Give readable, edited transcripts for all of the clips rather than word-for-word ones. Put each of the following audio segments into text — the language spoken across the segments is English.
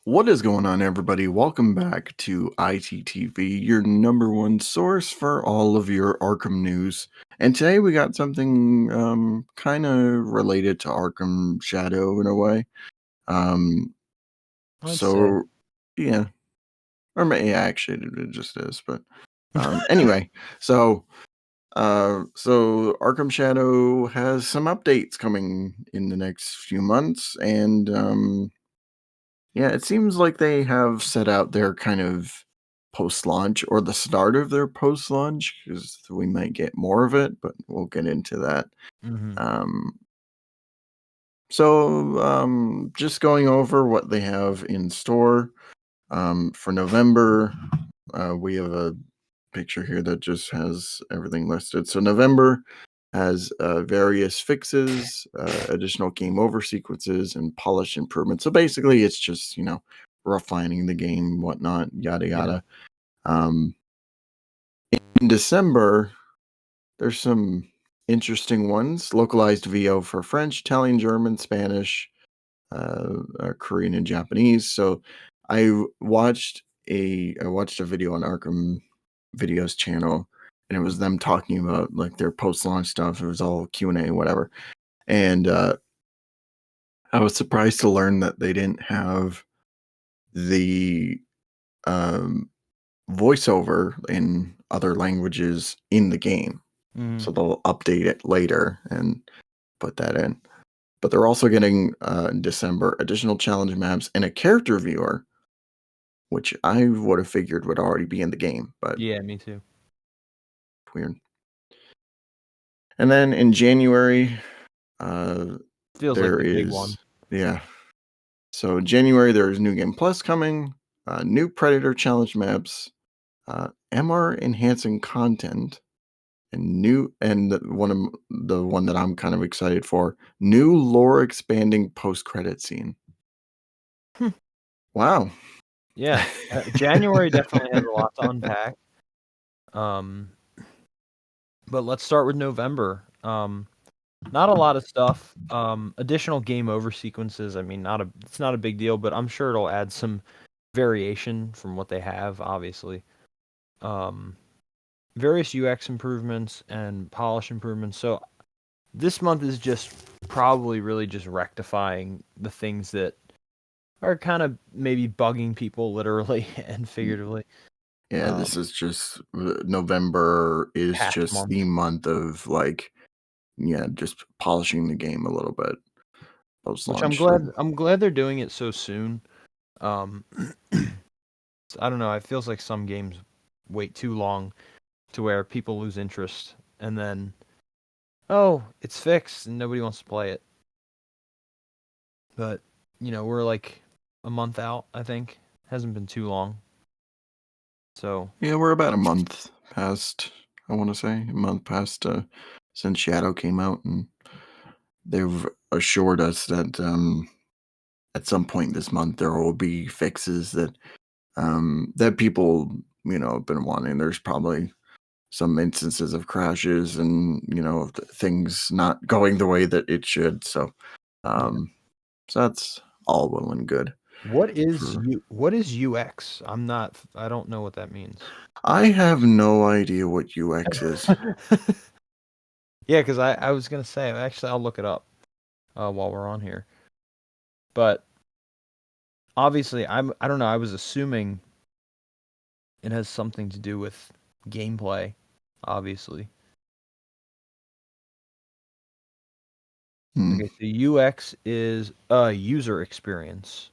What is going on, everybody? Welcome back to ITTV, your number one source for all of your Arkham news. And today we got something kind of related to Arkham Shadow in a way. Um, Let's say. so, yeah, yeah, actually, it just is. But anyway, so Arkham Shadow has some updates coming in the next few months, and yeah, it seems like they have set out their kind of post-launch or the start of their post-launch because we might get more of it, but we'll get into that. Mm-hmm. Um, just going over what they have in store for November. We have a picture here that just has everything listed. So November has various fixes, additional game over sequences, and polish improvements. So basically, it's just refining the game, whatnot, yada Yeah. yada. Um, in December, there's some interesting ones: localized VO for French, Italian, German, Spanish, Korean, and Japanese. So I watched a video on Arkham Video's channel, and it was them talking about like their post-launch stuff. It was all Q&A, whatever. And I was surprised to learn that they didn't have the um, voiceover in other languages in the game. Mm-hmm. So they'll update it later and put that in. But they're also getting in December additional challenge maps and a character viewer, which I would have figured would already be in the game, but Yeah, me too. weird. And then in January, uh, Feels like there the big one. is, yeah. So January, there is New Game Plus coming, new Predator challenge maps, MR enhancing content, and the one that I'm kind of excited for, new lore expanding post credit scene. Hmm. Wow. Yeah. January definitely has a lot to unpack. Um, but let's start with November. Not a lot of stuff. Additional game over sequences. I mean, it's not a big deal, but I'm sure it'll add some variation from what they have, obviously. Um, Various UX improvements and polish improvements. So this month is just probably really just rectifying the things that are kind of maybe bugging people literally and figuratively. Yeah, this is just November is Patch just month, the month of like, yeah, just polishing the game a little bit post which I'm launch. glad I'm glad they're doing it so soon. Um, I don't know. It feels like some games wait too long to where people lose interest, and then it's fixed and nobody wants to play it. But we're like a month out. I think hasn't been too long. So Yeah, we're about a month past, I want to say, a month past since Shadow came out, and they've assured us that at some point this month there will be fixes that people have been wanting. There's probably some instances of crashes and things not going the way that it should. So yeah. so that's all well and good. What is UX? I don't know what that means. I have no idea what UX is. Yeah, because I was gonna say actually I'll look it up while we're on here. But obviously I don't know, I was assuming it has something to do with gameplay, obviously. Hmm. Okay, so UX is user experience.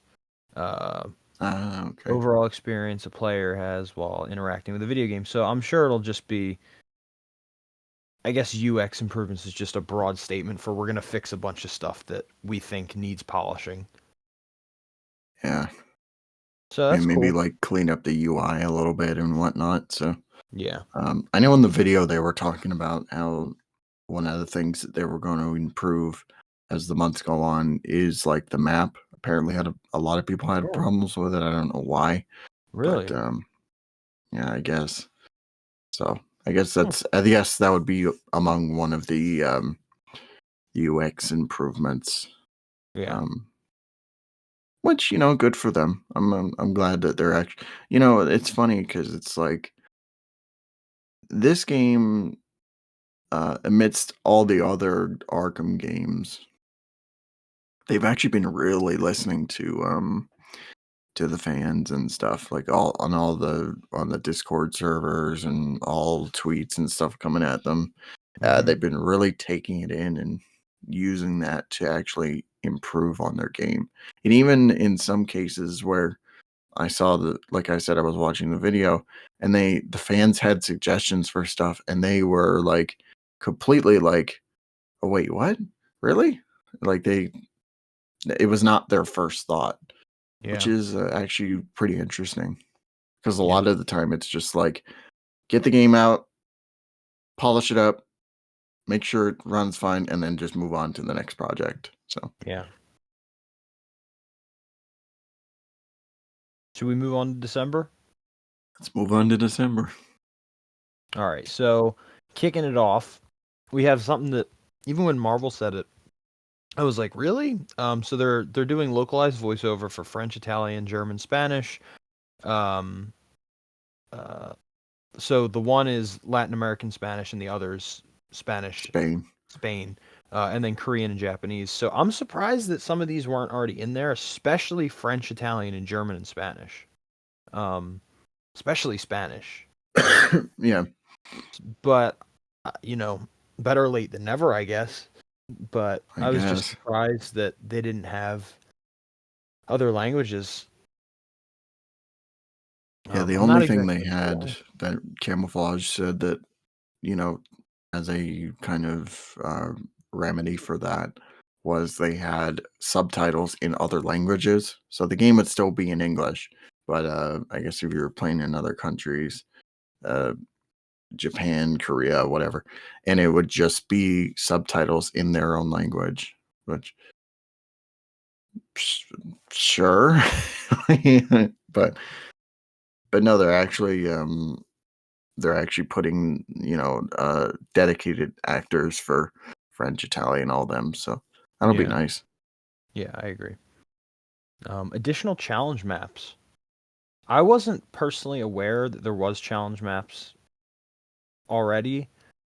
Uh Okay. Overall experience a player has while interacting with a video game. So I'm sure it'll just be I guess UX improvements is just a broad statement for we're going to fix a bunch of stuff that we think needs polishing. Yeah. So And that's maybe cool. like clean up the UI a little bit and whatnot. So Yeah. I know in the video they were talking about how one of the things that they were going to improve as the months go on is like the map. Apparently, had a lot of people had Oh, problems with it. I don't know why, but really? yeah, I guess so. I guess Hmm. that would be among one of the UX improvements. Yeah. Um, which, good for them. I'm glad that they're actually. It's funny because it's like this game, amidst all the other Arkham games, they've actually been really listening to the fans and stuff, like, all on the Discord servers and all tweets and stuff coming at them. Mhm. They've been really taking it in and using that to actually improve on their game. And even in some cases where I saw like I said, I was watching the video and the fans had suggestions for stuff and they were like completely like, "Oh, wait, what? Really?" Like it was not their first thought, which Yeah. is actually pretty interesting because a Yeah. lot of the time it's just like get the game out, polish it up, make sure it runs fine, and then just move on to the next project. So Yeah. Should we move on to December? let's move on to December. All right. So, kicking it off, we have something that even when Marvel said it, I was like, "Really?" So they're doing localized voiceover for French, Italian, German, Spanish. Um, uh, so the one is Latin American Spanish, and the other's Spanish, Spain. Spain, and then Korean and Japanese. So I'm surprised that some of these weren't already in there, especially French, Italian, and German and Spanish. Um, especially Spanish. Yeah, But better late than never, I guess. But I I was just guess. surprised that they didn't have other languages. Yeah, the I'm only not thing they exactly sure had why. that Camouflage said that, you know, as a kind of remedy for that was they had subtitles in other languages. So the game would still be in English, but I guess if you were playing in other countries, uh, Japan, Korea, whatever, and it would just be subtitles in their own language, which sh- sure, but no, they're actually putting, dedicated actors for French, Italian, all them, so that'll be Yeah, nice. yeah, I agree. Additional challenge maps. I wasn't personally aware that there was challenge maps already,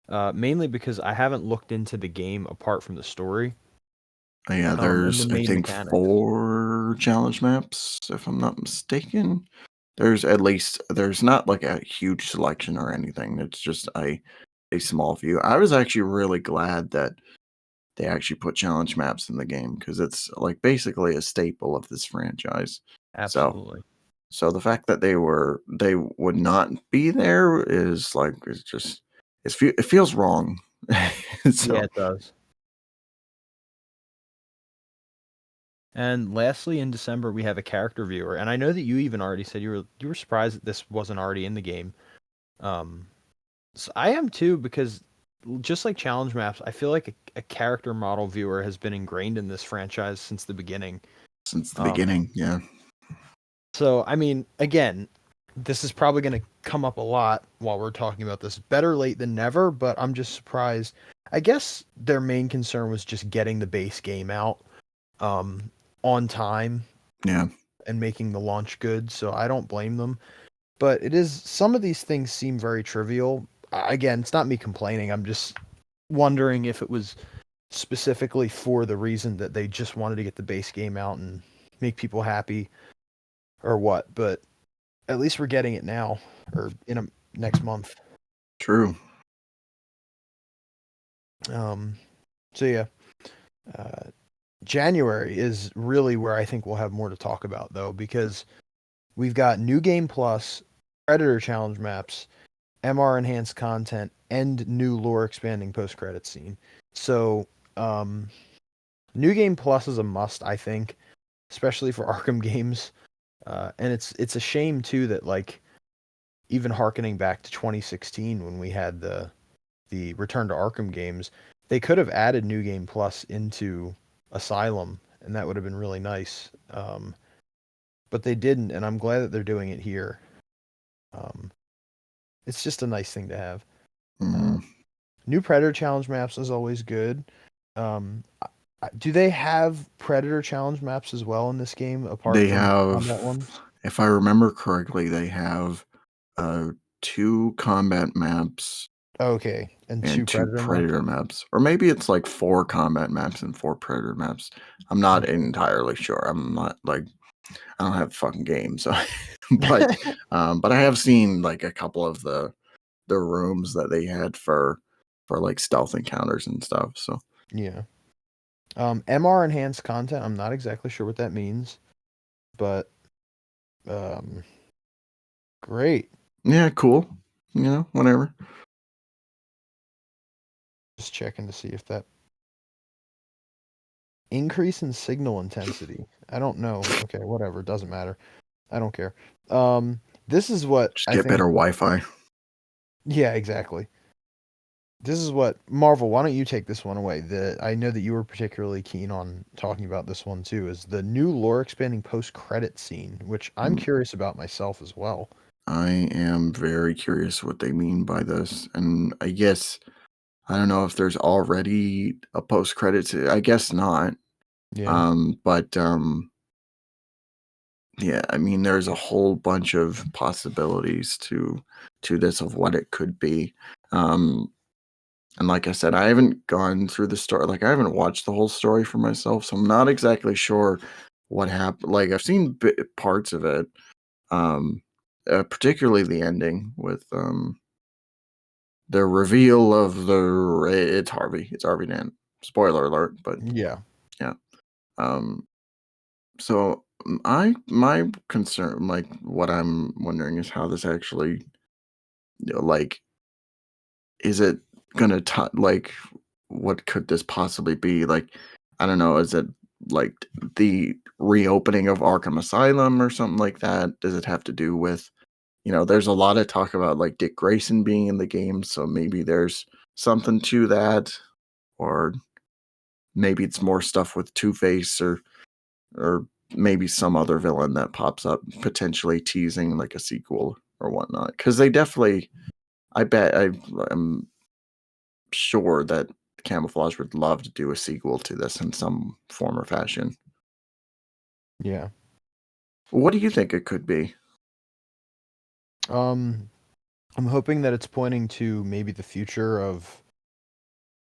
mainly because I haven't looked into the game apart from the story, Yeah, and the there's, I main think, mechanics. 4 challenge maps, if I'm not mistaken. There's not, like, a huge selection or anything, it's just a small few. I was actually really glad that they actually put challenge maps in the game because it's, like, basically a staple of this franchise. So Absolutely. the fact that they would not be there is, like, it's just it feels wrong. Yeah, So it does. And lastly, in December, we have a character viewer, and I know that you even already said you were surprised that this wasn't already in the game. Um, so I am too because just like challenge maps, I feel like a character model viewer has been ingrained in this franchise since the beginning. since the Um, beginning, yeah. so I mean, again, this is probably going to come up a lot while we're talking about this. Better late than never, but I'm just surprised. I guess their main concern was just getting the base game out um, on time Yeah. and making the launch good. So I don't blame them. But it is some of these things seem very trivial. Again, it's not me complaining. I'm just wondering if it was specifically for the reason that they just wanted to get the base game out and make people happy or what. But at least we're getting it now or in next month. True. Um, so yeah, uh, January is really where I think we'll have more to talk about though, because we've got New Game Plus, Predator Challenge maps, MR enhanced content, and new lore expanding post credit scene. So, um, New Game Plus is a must, I think, especially for Arkham games. And it's a shame too that like even harkening back to 2016 when we had the Return to Arkham games, they could have added New Game Plus into Asylum, and that would have been really nice. But they didn't, and I'm glad that they're doing it here. Um, it's just a nice thing to have. Uh, Mhm. New Predator challenge maps is always good. Um, Do they have Predator challenge maps as well in this game, apart They from combat have, ones? if I remember correctly, they have, 2 combat maps Okay, and and 2 2 Predator maps? predator maps, or maybe it's, like, 4 combat maps and 4 predator maps. I'm not Okay. entirely sure. I'm not, like, I don't have the fucking game, so but, but I have seen, like, a couple of the rooms that they had for, like, stealth encounters and stuff, so Yeah. MR enhanced content, I'm not exactly sure what that means, but, um, great. yeah, cool. Whatever. Just checking to see if that increase in signal intensity. I don't know. Okay, whatever, doesn't matter. I don't care. This is what Just I get think. better Wi-Fi. Yeah, exactly. This is what Marvel. Why don't you take this one away? I know that you were particularly keen on talking about this one too. Is the new lore expanding post credit scene, which I'm Mm, curious about myself as well. I am very curious what they mean by this, and I guess I don't know if there's already a post credits. I guess not. Yeah, But yeah, I mean, there's a whole bunch of possibilities to this of what it could be. Um, and like I said, I haven't gone through the story. Like I haven't watched the whole story for myself, so I'm not exactly sure what happened. Like I've seen parts of it, um, particularly the ending with the reveal of it's Harvey. It's Harvey Dent. Spoiler alert, but yeah, yeah. Um, so my concern, like what I'm wondering, is how this actually, like, is it gonna like, what could this possibly be? Like, I don't know. Is it like the reopening of Arkham Asylum or something like that? Does it have to do with, there's a lot of talk about like Dick Grayson being in the game, so maybe there's something to that, or maybe it's more stuff with Two Face, or maybe some other villain that pops up, potentially teasing like a sequel or whatnot. Because they definitely, I'm sure that Camouflage would love to do a sequel to this in some form or fashion. yeah. What do you think it could be? Um, I'm hoping that it's pointing to maybe the future of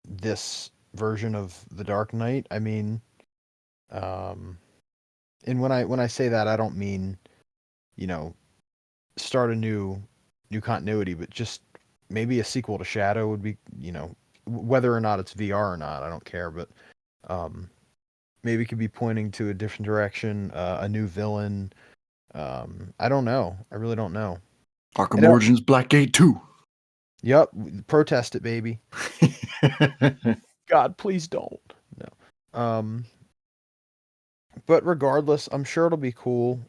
this version of the Dark Knight. I mean, um, and when I say that, I don't mean, you know, start a new continuity, but just maybe a sequel to Shadow would be, whether or not it's VR or not, I don't care, but um, maybe it could be pointing to a different direction, a new villain. I don't know. I really don't know. Arkham And Origins Blackgate 2. yep, protest it, baby. God, please don't. No. But regardless, I'm sure it'll be cool.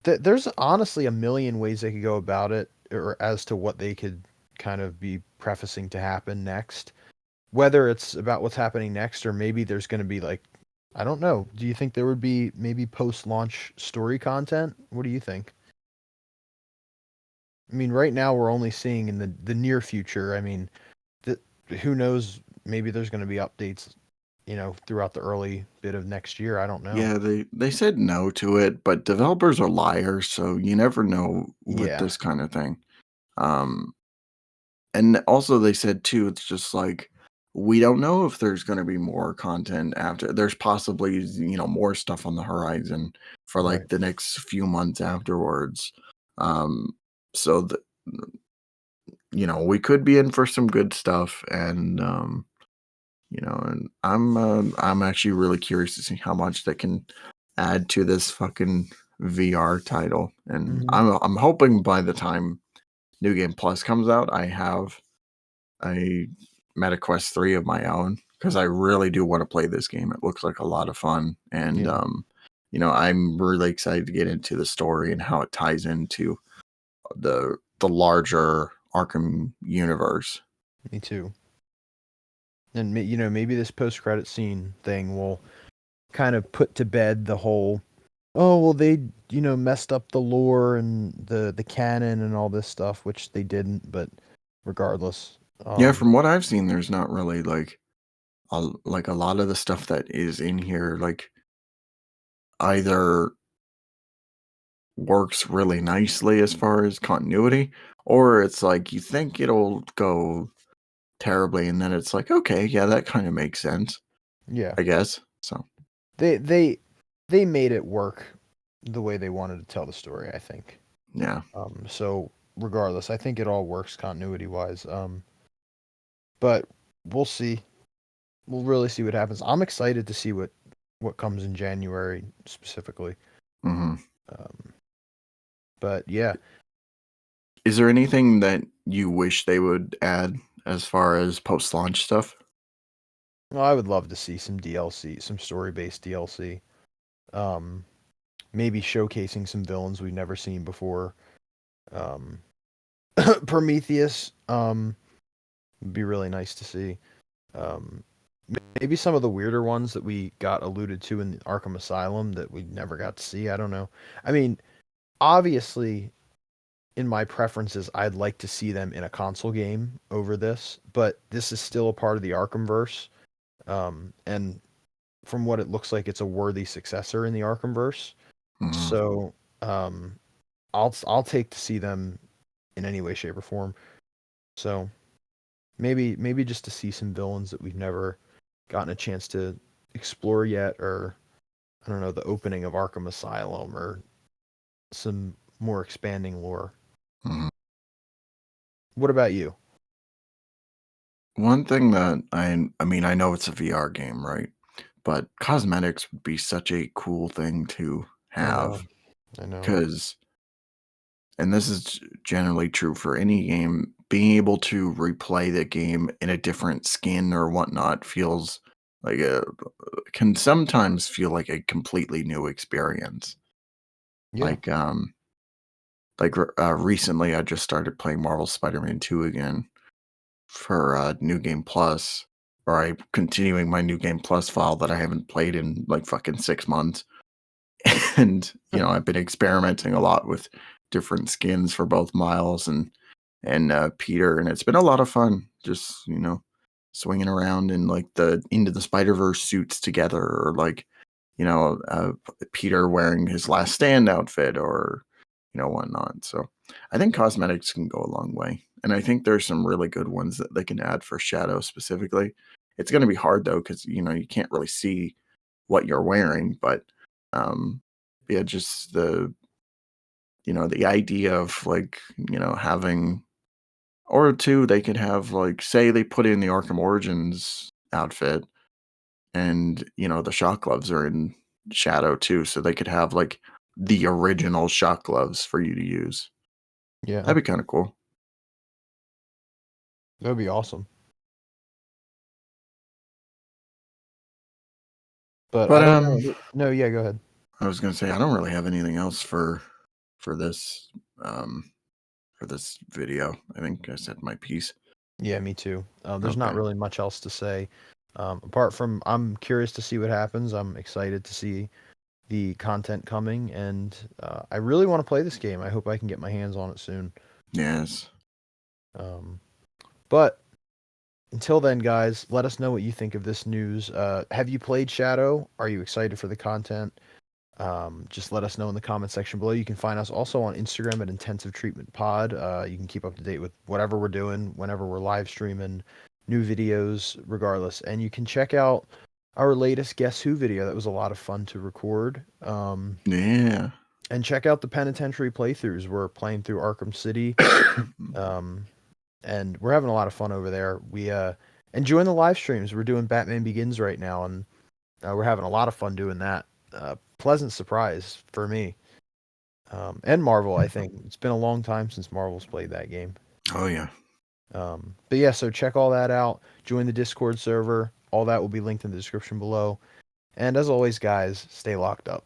There's honestly a million ways they could go about it, or as to what they could kind of be prefacing to happen next. Whether it's about what's happening next, or maybe there's going to be like, I don't know. Do you think there would be maybe post-launch story content? What do you think? I mean, right now we're only seeing in the near future. I mean, th- who knows? Maybe there's going to be updates, throughout the early bit of next year. I don't know. Yeah, they said no to it, but developers are liars, so you never know with Yeah, this kind of thing. Um, and also they said too, it's just like we don't know if there's going to be more content after. There's possibly, more stuff on the horizon for right. like the next few months afterwards. Um, so that, we could be in for some good stuff, and and I'm actually really curious to see how much they can add to this fucking VR title. And Hmm. I'm hoping by the time New Game Plus comes out, I have a MetaQuest 3 of my own, because I really do want to play this game. It looks like a lot of fun, and Yeah, I'm really excited to get into the story and how it ties into the larger Arkham universe. me too. And maybe this post-credit scene thing will kind of put to bed the whole, oh well, they messed up the lore and the canon and all this stuff, which they didn't. But regardless, Yeah, from what I've seen, there's not really like like a lot of the stuff that is in here, like either works really nicely as far as continuity, or it's like you think it'll go terribly, and then it's like, okay, yeah, that kind of makes sense, Yeah. I guess. So They they they made it work the way they wanted to tell the story, I think. yeah. So regardless, I think it all works continuity wise. But we'll see. We'll really see what happens. I'm excited to see what comes in January specifically. hmm Um, but yeah, Is there anything that you wish they would add as far as post-launch stuff? well, I would love to see some DLC, some story-based DLC. Um, Maybe showcasing some villains we've never seen before. Um, Prometheus, would be really nice to see. Um, Maybe some of the weirder ones that we got alluded to in Arkham Asylum that we never got to see. I don't know. I mean, obviously, in my preferences, I'd like to see them in a console game over this, but this is still a part of the Arkhamverse. And from what it looks like, it's a worthy successor in the Arkhamverse. Mhm, So, um, I'll take to see them in any way, shape, or form. So maybe just to see some villains that we've never gotten a chance to explore yet, or I don't know, the opening of Arkham Asylum, or some more expanding lore. mhm. What about you? One thing that I mean, I know it's a VR game, right? But cosmetics would be such a cool thing to I have know, I know. because, and this is generally true for any game, being able to replay the game in a different skin or whatnot feels like a can sometimes feel like a completely new experience. Yeah, Like, recently I just started playing Marvel Spider-Man 2 again for, New Game Plus, or I'm continuing my New Game Plus file that I haven't played in, like, fucking 6 months. And, I've been experimenting a lot with different skins for both Miles and Peter, and it's been a lot of fun just, swinging around in, like, the Into the Spider-Verse suits together, or, like, Peter wearing his Last Stand outfit, or, whatnot. So, I think cosmetics can go a long way, and I think there's some really good ones that they can add for Shadow specifically. It's gonna be hard, though, because you can't really see what you're wearing, but, um, yeah, just the idea of, like, having, or 2, they could have, like, say they put in the Arkham Origins outfit, and, the shock gloves are in Shadow too, so they could have, like, the original shock gloves for you to use. yeah, That'd be kinda cool. that would be awesome. But But, I don't know. No, yeah, go ahead. I was gonna say, I don't really have anything else for this, for this video. I think I said my piece. Yeah, me too. There's not Okay. really much else to say. Apart from I'm curious to see what happens. I'm excited to see the content coming, and I really want to play this game. I hope I can get my hands on it soon. Yes. Um, but until then, guys, let us know what you think of this news. Have you played Shadow? Are you excited for the content? Just let us know in the comment section below. You can find us also on Instagram at Intensive Treatment Pod. You can keep up to date with whatever we're doing, whenever we're live streaming new videos, regardless. And you can check out our latest Guess Who video. That was a lot of fun to record. Yeah. And check out the penitentiary playthroughs. We're playing through Arkham City. Um, and we're having a lot of fun over there. We enjoying the live streams. We're doing Batman Begins right now, and we're having a lot of fun doing that. Pleasant surprise for me. And Marvel, I think. It's been a long time since Marvel's played that game. Oh, yeah. But yeah, so check all that out. Join the Discord server. All that will be linked in the description below. And as always, guys, stay locked up.